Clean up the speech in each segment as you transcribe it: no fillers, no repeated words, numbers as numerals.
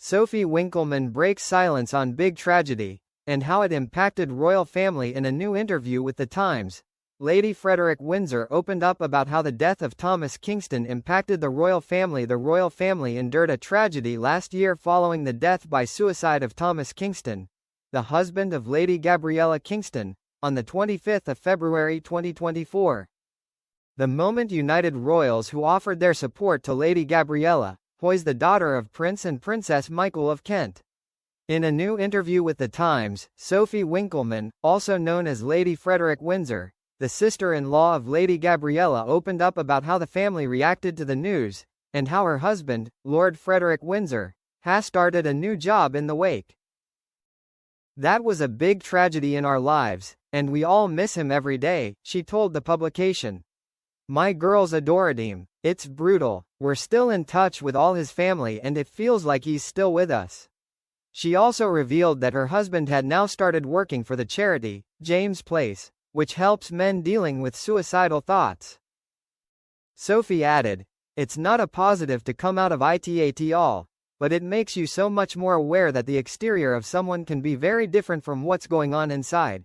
Sophie Winkleman breaks silence on big tragedy, and how it impacted royal family in a new interview with The Times. Lady Frederick Windsor opened up about how the death of Thomas Kingston impacted the royal family. The royal family endured a tragedy last year following the death by suicide of Thomas Kingston, the husband of Lady Gabriella Kingston, on the 25th of February 2024. The moment united royals who offered their support to Lady Gabriella, who is the daughter of Prince and Princess Michael of Kent. In a new interview with The Times, Sophie Winkleman, also known as Lady Frederick Windsor, the sister-in-law of Lady Gabriella, opened up about how the family reacted to the news, and how her husband, Lord Frederick Windsor, has started a new job in the wake. "That was a big tragedy in our lives, and we all miss him every day," she told the publication. "My girls adored him. It's brutal. We're still in touch with all his family and it feels like he's still with us." She also revealed that her husband had now started working for the charity, James Place, which helps men dealing with suicidal thoughts. Sophie added, "It's not a positive to come out of it at all, but it makes you so much more aware that the exterior of someone can be very different from what's going on inside."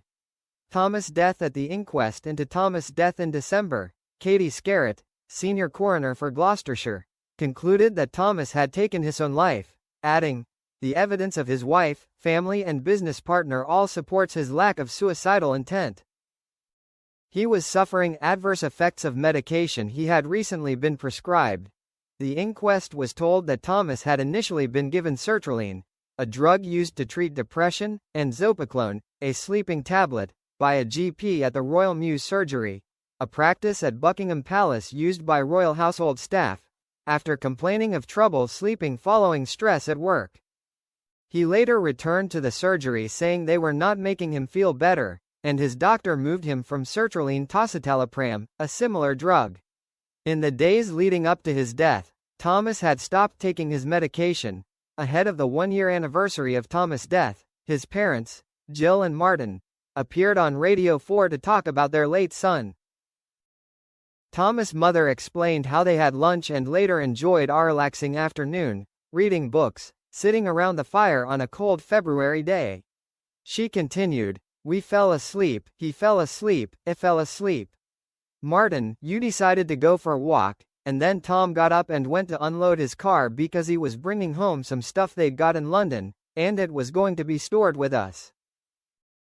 Thomas' death. At the inquest into Thomas' death in December, Katie Scarrett, senior coroner for Gloucestershire, concluded that Thomas had taken his own life, adding, "The evidence of his wife, family and business partner all supports his lack of suicidal intent. He was suffering adverse effects of medication he had recently been prescribed." The inquest was told that Thomas had initially been given sertraline, a drug used to treat depression, and zopiclone, a sleeping tablet, by a GP at the Royal Mews Surgery, a practice at Buckingham Palace used by royal household staff, after complaining of trouble sleeping following stress at work. He later returned to the surgery saying they were not making him feel better, and his doctor moved him from sertraline to citalopram, a similar drug. In the days leading up to his death, Thomas had stopped taking his medication. Ahead of the one-year anniversary of Thomas' death, his parents, Jill and Martin, appeared on Radio 4 to talk about their late son. Thomas' mother explained how they had lunch and later enjoyed a relaxing afternoon, reading books, sitting around the fire on a cold February day. She continued, "We fell asleep, he fell asleep, it fell asleep. Martin, you decided to go for a walk, and then Tom got up and went to unload his car because he was bringing home some stuff they'd got in London, and it was going to be stored with us."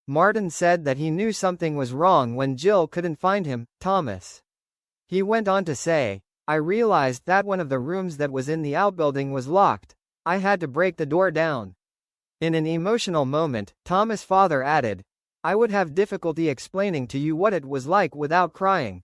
Martin said that he knew something was wrong when Jill couldn't find him, Thomas. He went on to say, "I realized that one of the rooms that was in the outbuilding was locked. I had to break the door down." In an emotional moment, Thomas' father added, "I would have difficulty explaining to you what it was like without crying.